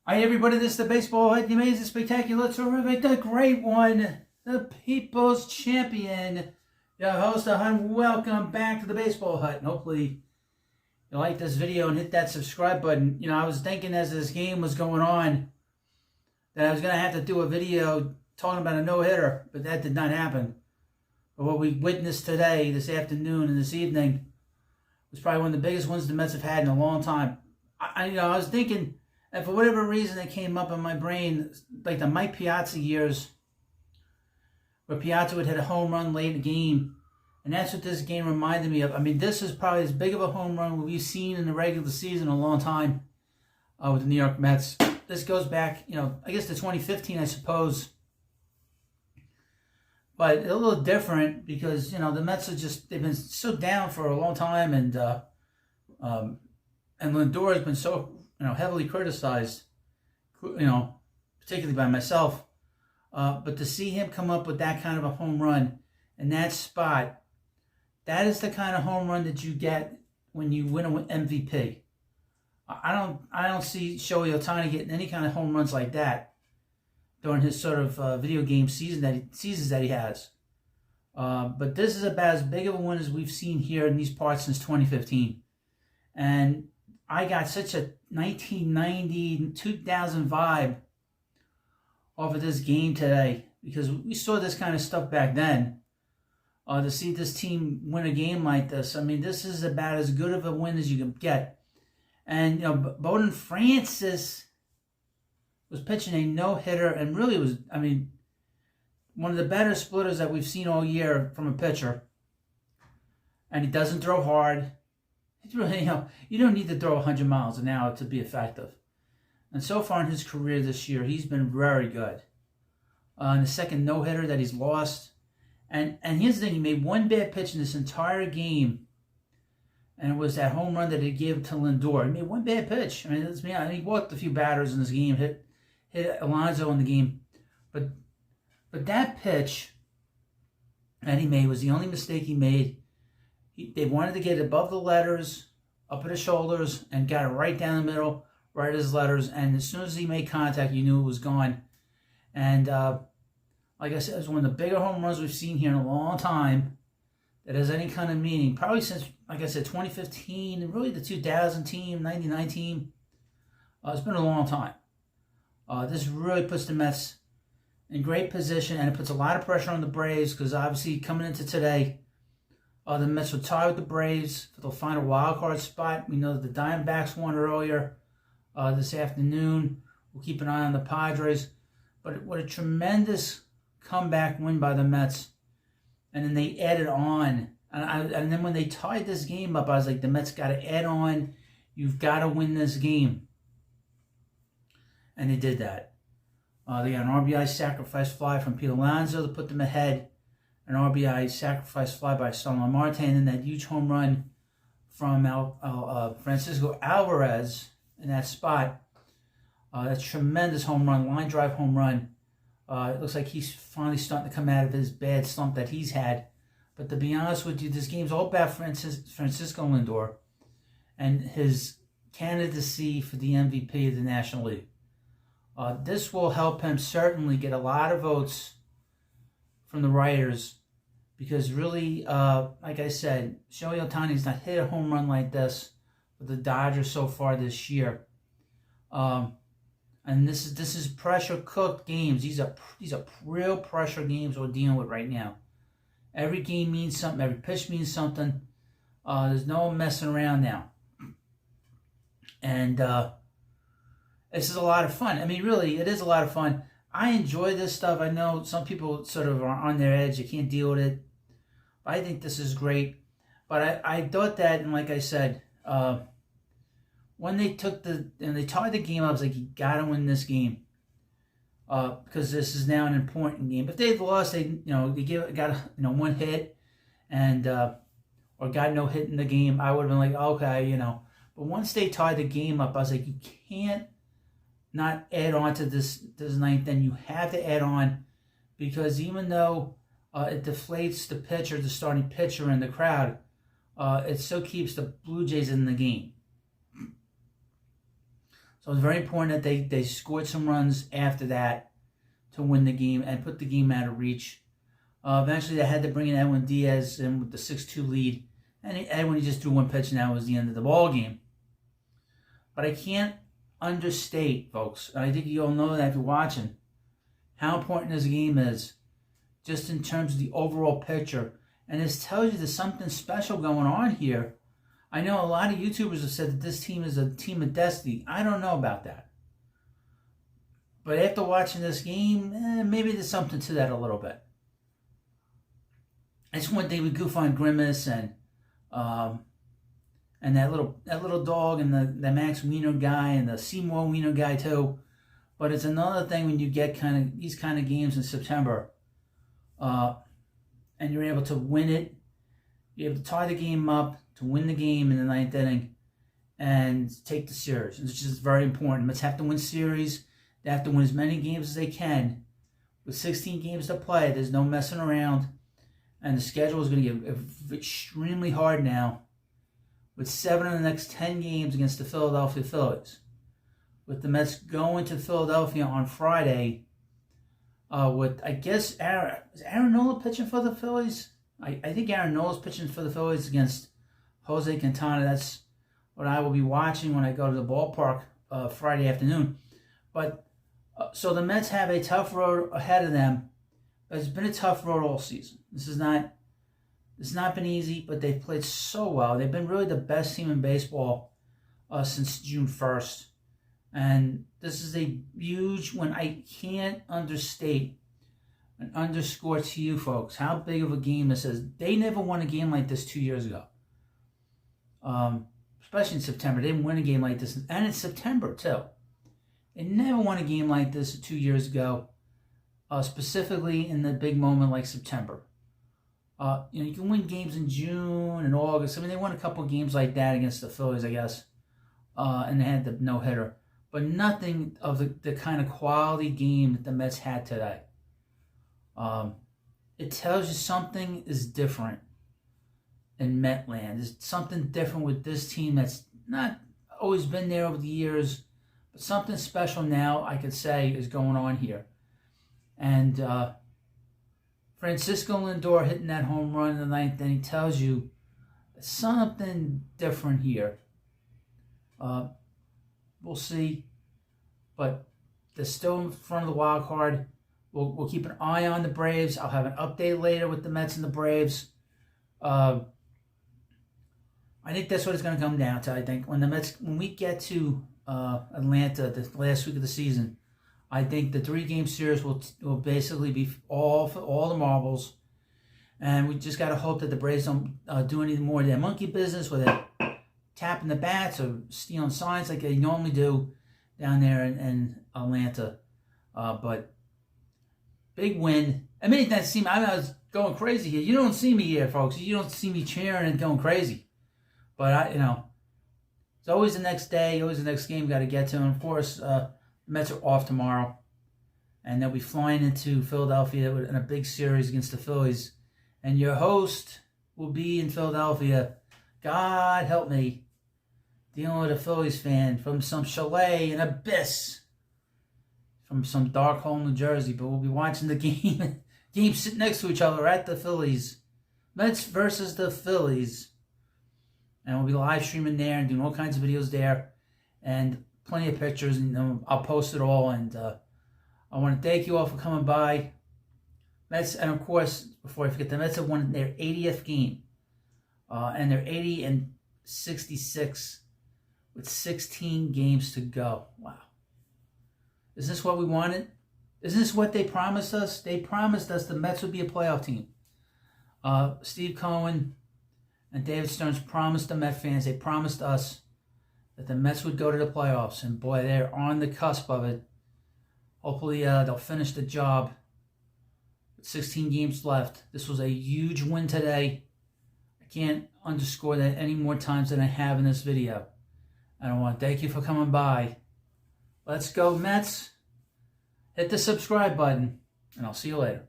Hi everybody, this is the Baseball Hut, the amazing, spectacular, terrific, the great one, the People's Champion, your host, and welcome back to the Baseball Hut. And hopefully you like this video and hit that subscribe button. I was thinking as this game was going on that I was going to have to do a video talking about a no-hitter, but that did not happen. But what we witnessed today, this afternoon and this evening, was probably one of the biggest ones the Mets have had in a long time. I was thinking, and for whatever reason it came up in my brain, like the Mike Piazza years, where Piazza would hit a home run late in the game, and that's what this game reminded me of. I mean, this is probably as big of a home run we've seen in the regular season in a long time with the New York Mets. This goes back, I guess to 2015, I suppose. But a little different because, the Mets are they've been so down for a long time, and Lindor has been so heavily criticized, particularly by myself. But to see him come up with that kind of a home run in that spot, that is the kind of home run that you get when you win an MVP. I don't see Shohei Ohtani getting any kind of home runs like that during his sort of video game seasons that he has. But this is about as big of a one as we've seen here in these parts since 2015. And I got such a 1990, 2000 vibe off of this game today because we saw this kind of stuff back then. To see this team win a game like this, I mean, this is about as good of a win as you can get. And, Bowden Francis was pitching a no-hitter and really was, one of the better splitters that we've seen all year from a pitcher. And he doesn't throw hard. It's really, you don't need to throw 100 miles an hour to be effective. And so far in his career this year, he's been very good. In the second no-hitter that he's lost. And here's the thing, he made one bad pitch in this entire game. And it was that home run that he gave to Lindor. He made one bad pitch. He walked a few batters in this game, hit Alonso in the game. But that pitch that he made was the only mistake he made. They wanted to get above the letters, up at his shoulders, and got it right down the middle, right at his letters. And as soon as he made contact, you knew it was gone. And like I said, it was one of the bigger home runs we've seen here in a long time that has any kind of meaning. Probably since, like I said, 2015, and really the 2000 team, 99 team. It's been a long time. This really puts the Mets in great position, and it puts a lot of pressure on the Braves because obviously coming into today, the Mets will tie with the Braves. They'll find a wild card spot. We know that the Diamondbacks won earlier this afternoon. We'll keep an eye on the Padres. But what a tremendous comeback win by the Mets. And then they added on. And then when they tied this game up, I was like, the Mets got to add on. You've got to win this game. And they did that. They got an RBI sacrifice fly from Pete Alonso to put them ahead. An RBI sacrifice fly by Starlin Marte, and then that huge home run from Francisco Alvarez in that spot. That tremendous home run, line drive home run. It looks like he's finally starting to come out of his bad slump that he's had. But to be honest with you, this game's all about Francisco Lindor and his candidacy for the MVP of the National League. This will help him certainly get a lot of votes from the writers because really, like I said, Shohei Ohtani's not hit a home run like this with the Dodgers so far this year. And this is pressure cooked games. These are real pressure games we're dealing with right now. Every game means something. Every pitch means something. There's no messing around now. And this is a lot of fun. Really, it is a lot of fun. I enjoy this stuff. I know some people sort of are on their edge. They can't deal with it. But I think this is great. But I thought that, and like I said, when they tied the game, I was like, you got to win this game. Because this is now an important game. If they'd lost, they got one hit and or got no hit in the game, I would have been like, okay, But once they tied the game up, I was like, you can't not add on to this ninth, then you have to add on because even though it deflates the pitcher, the starting pitcher in the crowd, it still keeps the Blue Jays in the game. So it's very important that they scored some runs after that to win the game and put the game out of reach. Eventually, they had to bring in Edwin Diaz in with the 6-2 lead. And Edwin just threw one pitch, and that was the end of the ball game. But I can't understate, folks, and I think you all know that if you're watching, how important this game is, just in terms of the overall picture. And this tells you there's something special going on here. I know a lot of YouTubers have said that this team is a team of destiny. I don't know about that. But after watching this game, maybe there's something to that a little bit. I just want David Goof on Grimace and that little dog and the Max Wiener guy and the Seymour Wiener guy too. But it's another thing when you get these kind of games in September, and you're able to win it. You're able to tie the game up, to win the game in the 9th inning, and take the series, which is very important. The Mets have to win series. They have to win as many games as they can. With 16 games to play, there's no messing around. And the schedule is going to get extremely hard now, with 7 of the next 10 games against the Philadelphia Phillies. With the Mets going to Philadelphia on Friday, with, I guess, is Aaron Nola pitching for the Phillies? I think Aaron Nola's pitching for the Phillies against Jose Quintana. That's what I will be watching when I go to the ballpark Friday afternoon. But so the Mets have a tough road ahead of them. It's been a tough road all season. It's not been easy, but they've played so well. They've been really the best team in baseball since June 1st. And this is a huge one. I can't understate and underscore to you folks how big of a game this is. They never won a game like this 2 years ago. Especially in September. They didn't win a game like this. And it's September, too. They never won a game like this 2 years ago. Specifically in the big moment like September. You can win games in June and August. I mean, they won a couple of games like that against the Phillies, I guess. And they had the no-hitter. But nothing of the kind of quality game that the Mets had today. It tells you something is different in Metland. There's something different with this team that's not always been there over the years. But something special now, I could say, is going on here. And Francisco Lindor hitting that home run in the 9th inning tells you something different here. We'll see. But they're still in front of the wild card. We'll keep an eye on the Braves. I'll have an update later with the Mets and the Braves. I think that's what it's going to come down to. I think when we get to Atlanta the last week of the season, I think the 3-game series will basically be all the marbles, and we just got to hope that the Braves don't do any more of their monkey business, where they're tapping the bats or stealing signs like they normally do down there in Atlanta. But big win. I mean, I was going crazy here. You don't see me here, folks. You don't see me cheering and going crazy. But it's always the next day, always the next game got to get to. And of course, the Mets are off tomorrow, and they'll be flying into Philadelphia in a big series against the Phillies. And your host will be in Philadelphia. God help me, dealing with a Phillies fan from some chalet in Abyss, from some dark hole in New Jersey. But we'll be watching the game sitting next to each other at the Phillies. Mets versus the Phillies. And we'll be live streaming there and doing all kinds of videos there. And plenty of pictures, and I'll post it all. And I want to thank you all for coming by. Mets, and of course, before I forget, the Mets have won their 80th game. And they're 80-66 with 16 games to go. Wow. Is this what we wanted? Is this what they promised us? They promised us the Mets would be a playoff team. Steve Cohen and David Stearns promised the Met fans, they promised us that the Mets would go to the playoffs. And boy, they're on the cusp of it. Hopefully they'll finish the job with 16 games left. This was a huge win today. I can't underscore that any more times than I have in this video. And I want to thank you for coming by. Let's go, Mets. Hit the subscribe button, and I'll see you later.